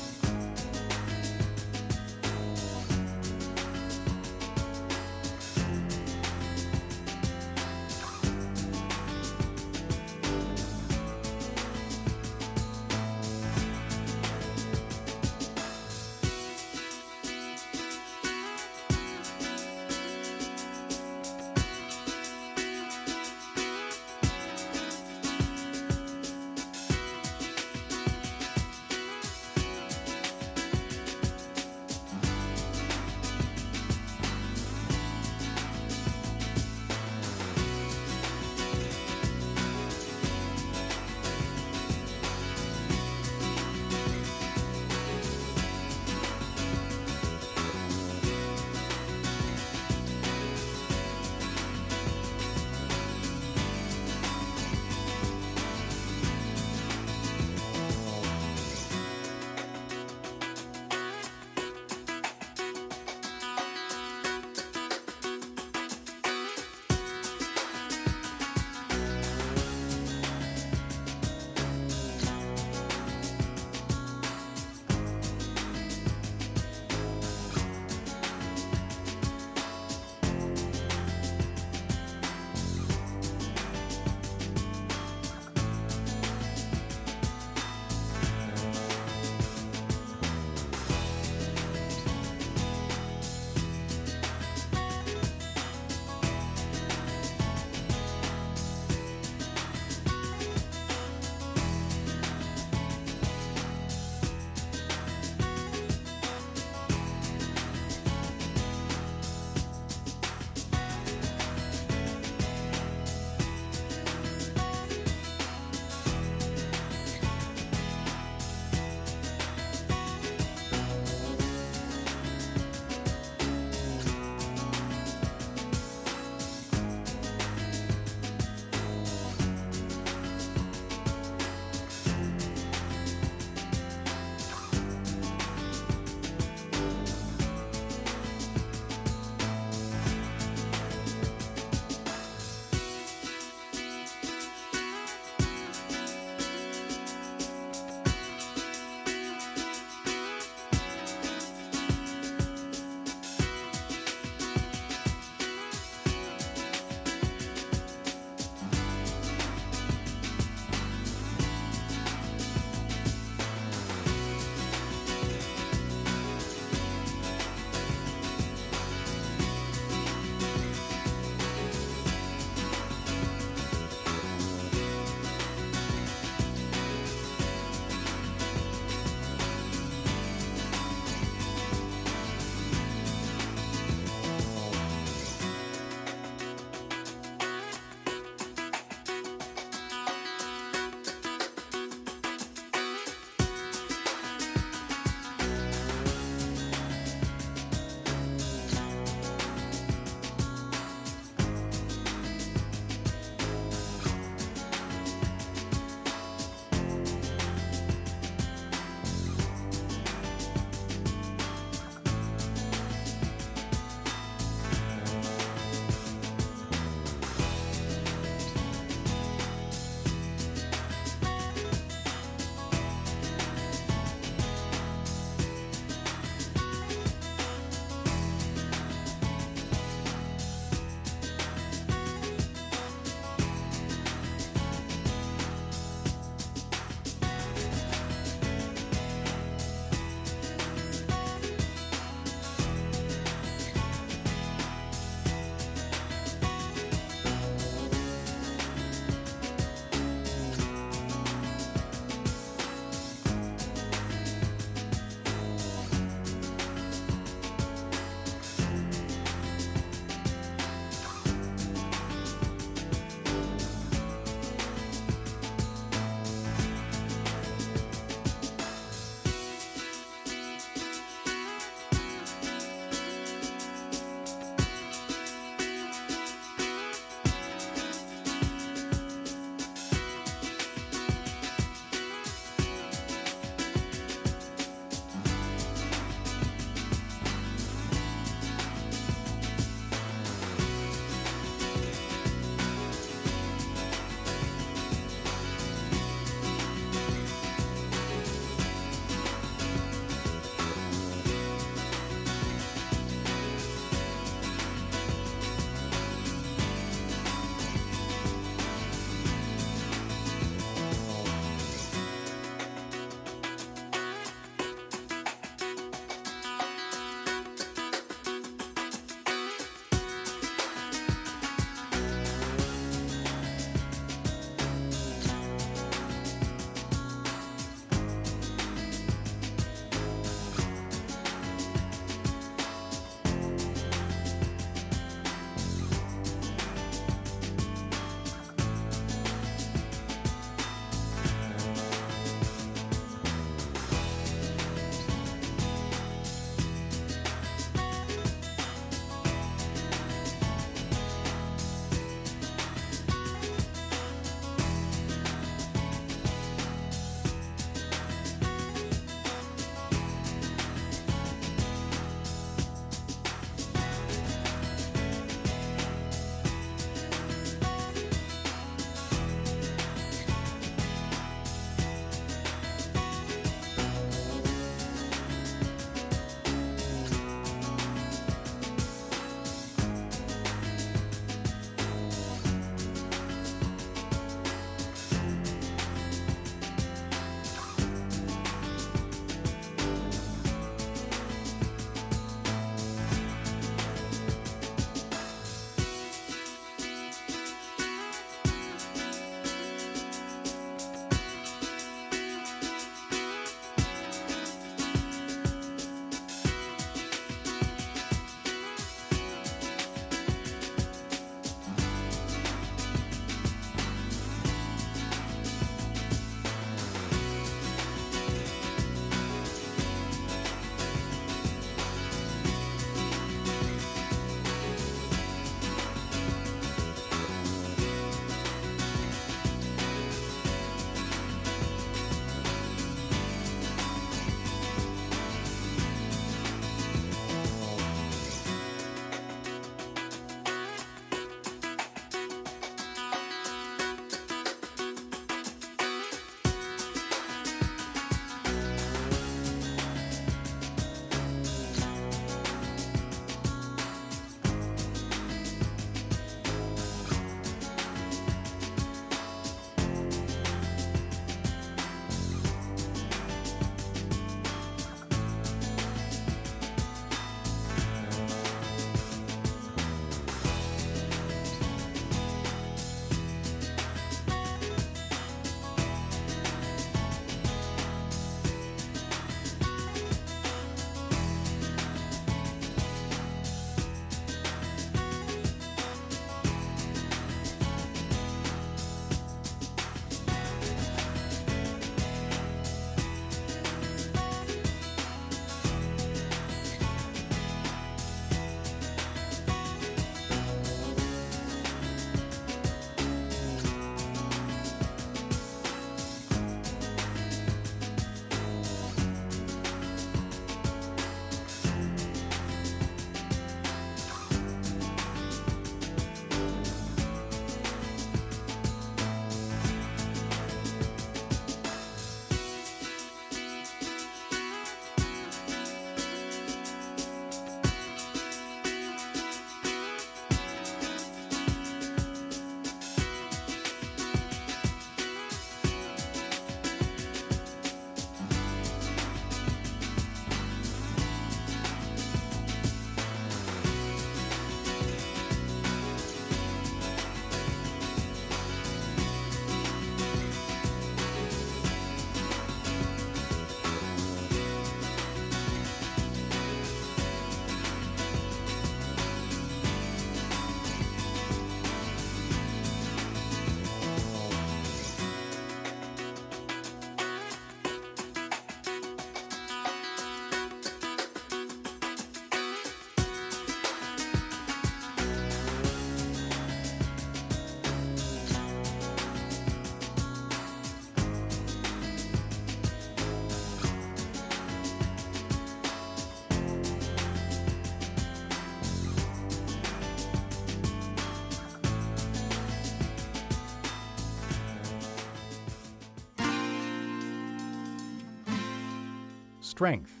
strength.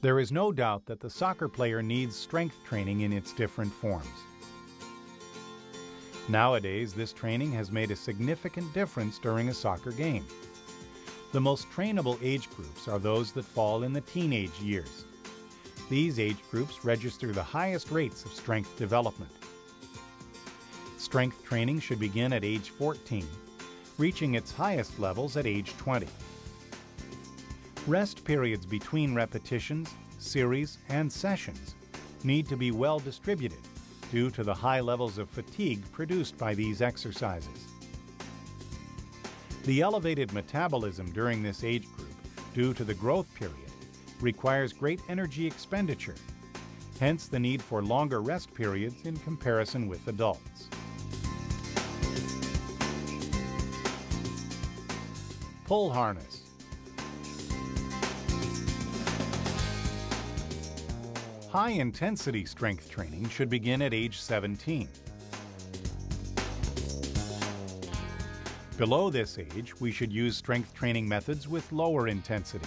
There is no doubt that the soccer player needs strength training in its different forms. Nowadays, this training has made a significant difference during a soccer game. The most trainable age groups are those that fall in the teenage years. These age groups register the highest rates of strength development. Strength training should begin at age 14, reaching its highest levels at age 20. Rest periods between repetitions, series, and sessions need to be well distributed due to the high levels of fatigue produced by these exercises. The elevated metabolism during this age group, due to the growth period, requires great energy expenditure, hence the need for longer rest periods in comparison with adults. Pull harness. High-intensity strength training should begin at age 17. Below this age, we should use strength training methods with lower intensity.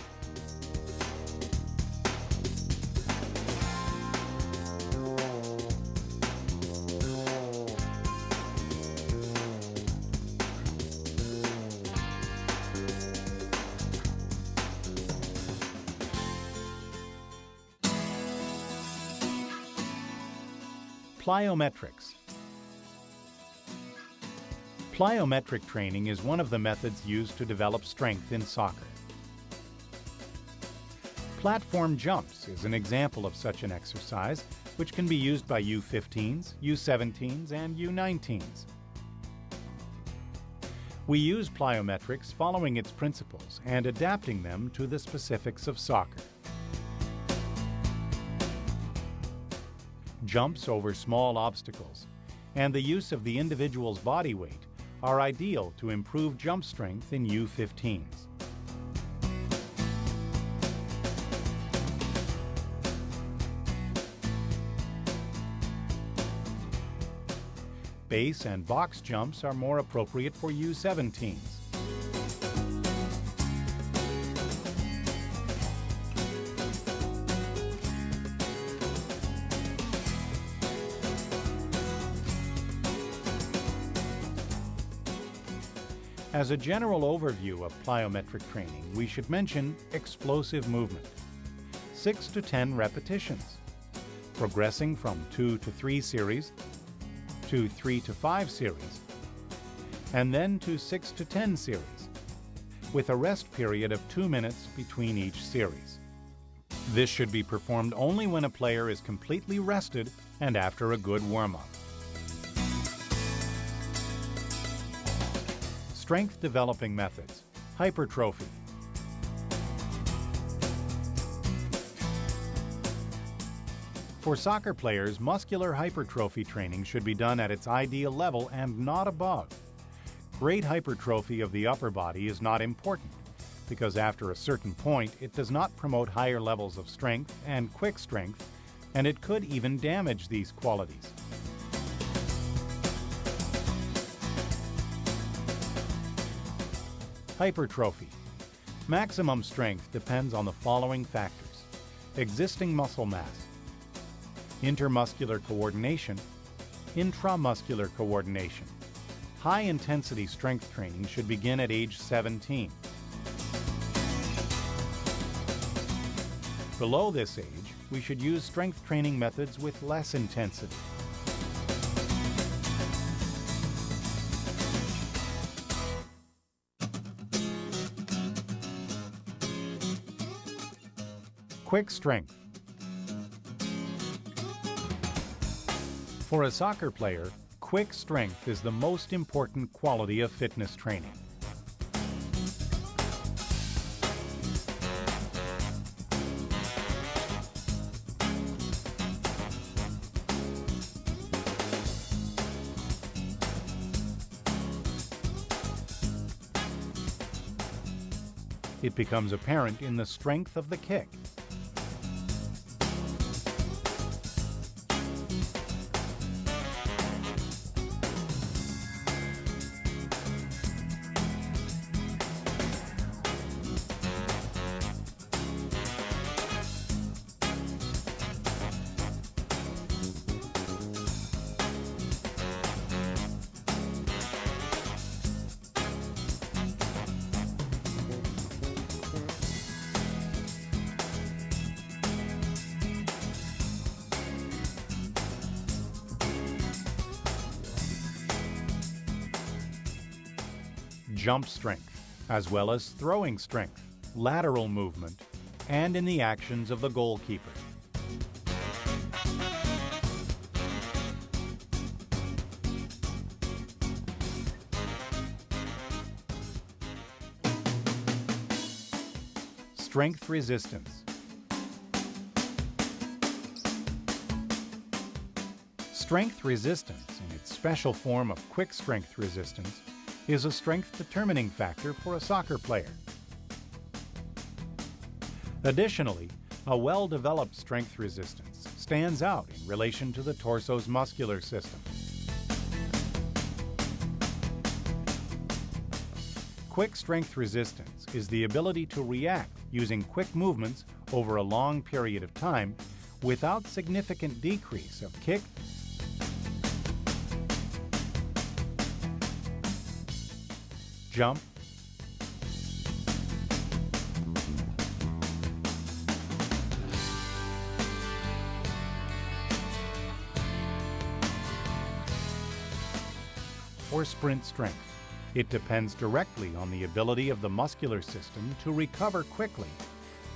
Plyometrics. Plyometric training is one of the methods used to develop strength in soccer. Platform jumps is an example of such an exercise, which can be used by U15s, U17s, and U19s. We use plyometrics following its principles and adapting them to the specifics of soccer. Jumps over small obstacles and the use of the individual's body weight are ideal to improve jump strength in U15s. Base and box jumps are more appropriate for U17s. As a general overview of plyometric training, we should mention explosive movement, 6 to 10 repetitions, progressing from 2 to 3 series, to 3 to 5 series, and then to 6 to 10 series, with a rest period of 2 minutes between each series. This should be performed only when a player is completely rested and after a good warm-up. Strength developing methods. Hypertrophy. For soccer players, muscular hypertrophy training should be done at its ideal level and not above. Great hypertrophy of the upper body is not important because after a certain point it does not promote higher levels of strength and quick strength, and it could even damage these qualities. Hypertrophy. Maximum strength depends on the following factors: existing muscle mass, intermuscular coordination, intramuscular coordination. High-intensity strength training should begin at age 17. Below this age, we should use strength training methods with less intensity. Quick strength. For a soccer player, quick strength is the most important quality of fitness training. It becomes apparent in the strength of the kick. jump strength, as well as throwing strength, lateral movement, and in the actions of the goalkeeper. Strength resistance. Strength resistance, in its special form of quick strength resistance, is a strength determining factor for a soccer player. Additionally, a well-developed strength resistance stands out in relation to the torso's muscular system. Quick strength resistance is the ability to react using quick movements over a long period of time without significant decrease of kick, jump, or sprint strength. It depends directly on the ability of the muscular system to recover quickly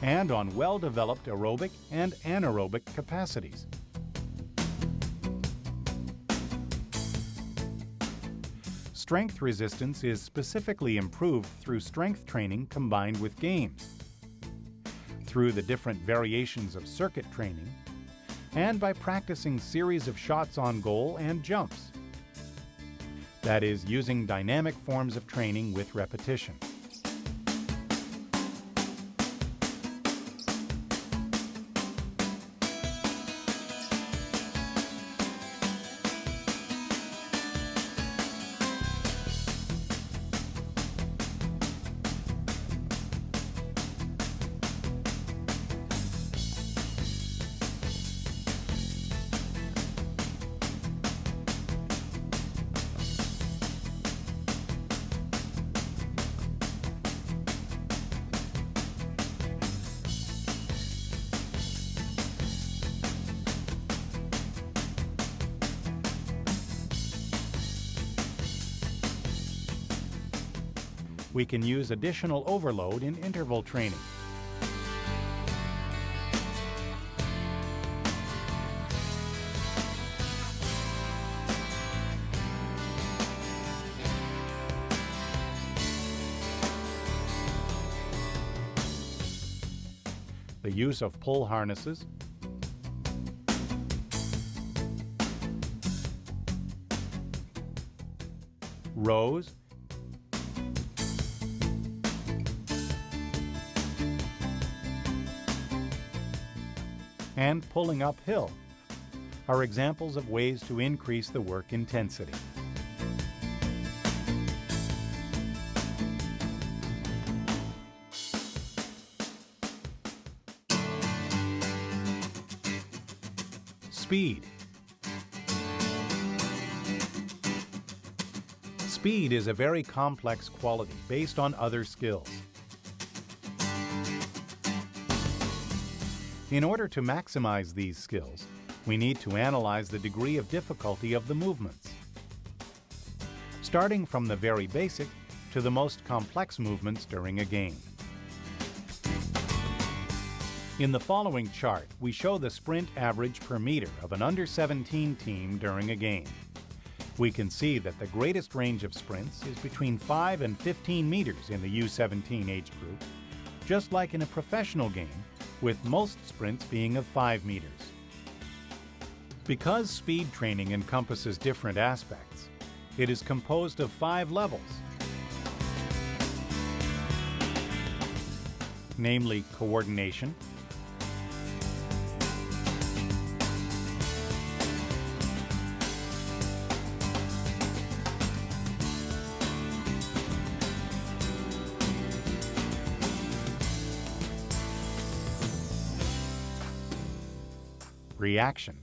and on well-developed aerobic and anaerobic capacities. Strength resistance is specifically improved through strength training combined with games, through the different variations of circuit training, and by practicing series of shots on goal and jumps. That is, using dynamic forms of training with repetition. We can use additional overload in interval training. The use of pull harnesses, rows, and pulling uphill are examples of ways to increase the work intensity. Speed. Speed is a very complex quality based on other skills. In order to maximize these skills, we need to analyze the degree of difficulty of the movements, starting from the very basic to the most complex movements during a game. In the following chart, we show the sprint average per meter of an under-17 team during a game. We can see that the greatest range of sprints is between 5 and 15 meters in the U17 age group, just like in a professional game, with most sprints being of 5 meters. Because speed training encompasses different aspects, it is composed of 5 levels, namely coordination, reaction,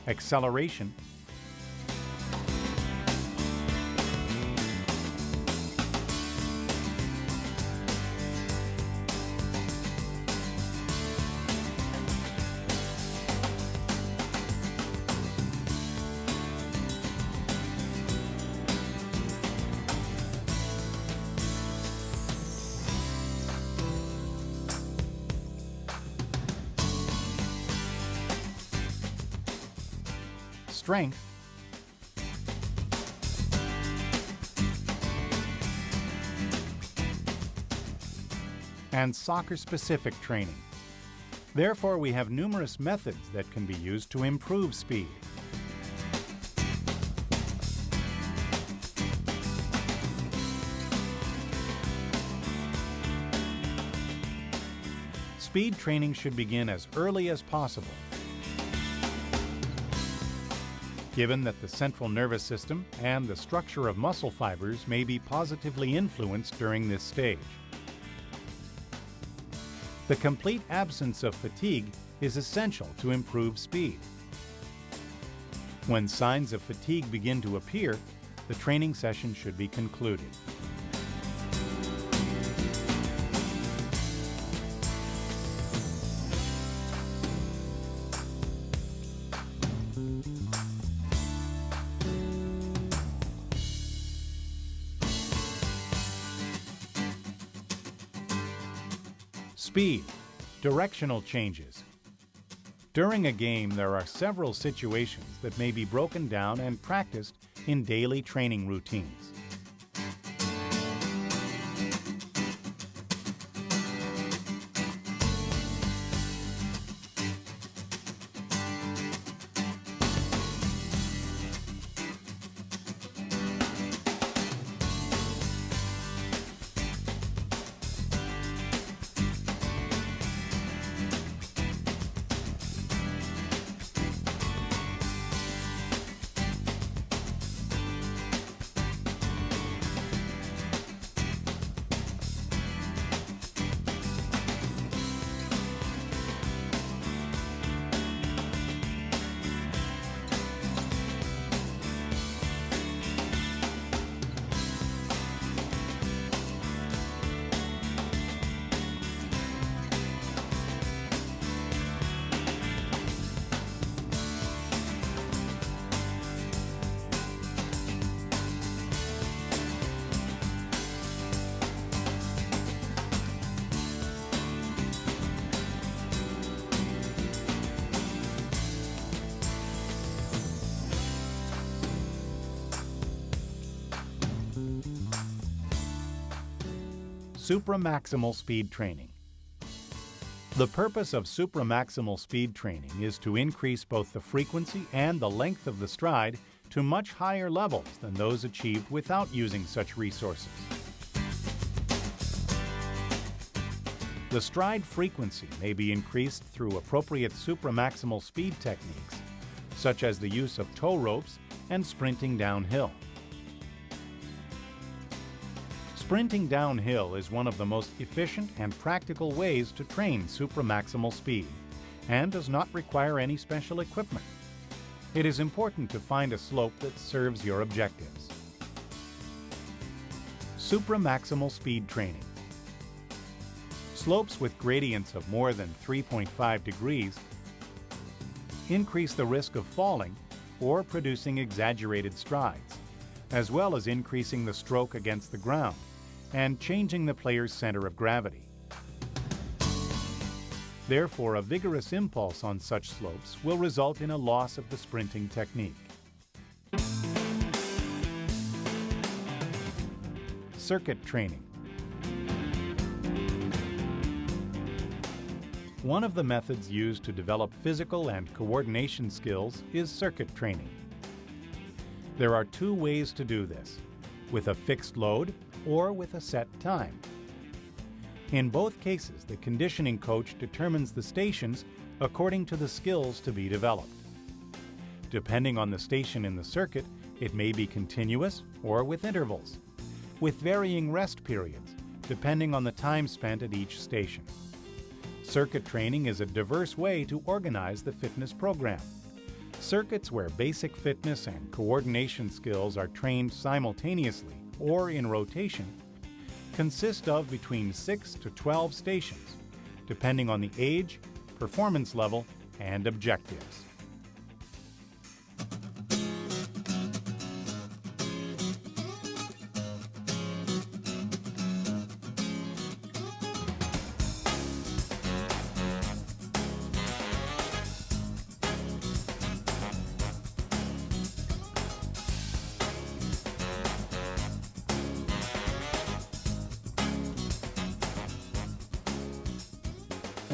acceleration, strength, and soccer-specific training. Therefore, we have numerous methods that can be used to improve speed. Speed training should begin as early as possible. Given that the central nervous system and the structure of muscle fibers may be positively influenced during this stage. The complete absence of fatigue is essential to improve speed. When signs of fatigue begin to appear, the training session should be concluded. Speed, directional changes. During a game, there are several situations that may be broken down and practiced in daily training routines. Supramaximal speed training. The purpose of supramaximal speed training is to increase both the frequency and the length of the stride to much higher levels than those achieved without using such resources. The stride frequency may be increased through appropriate supramaximal speed techniques, such as the use of tow ropes and sprinting downhill. Sprinting downhill is one of the most efficient and practical ways to train supramaximal speed and does not require any special equipment. It is important to find a slope that serves your objectives. Supramaximal speed training. Slopes with gradients of more than 3.5 degrees increase the risk of falling or producing exaggerated strides, as well as increasing the stroke against the ground and changing the player's center of gravity. Therefore, a vigorous impulse on such slopes will result in a loss of the sprinting technique. Circuit training. One of the methods used to develop physical and coordination skills is circuit training. There are two ways to do this: with a fixed load or with a set time. In both cases, the conditioning coach determines the stations according to the skills to be developed. Depending on the station in the circuit, it may be continuous or with intervals, with varying rest periods, depending on the time spent at each station. Circuit training is a diverse way to organize the fitness program. Circuits where basic fitness and coordination skills are trained simultaneously or in rotation consist of between 6 to 12 stations, depending on the age, performance level, and objectives.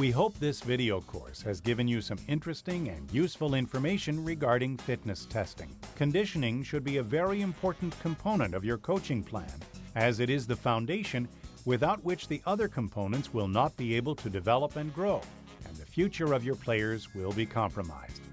We hope this video course has given you some interesting and useful information regarding fitness testing. Conditioning should be a very important component of your coaching plan, as it is the foundation without which the other components will not be able to develop and grow, and the future of your players will be compromised.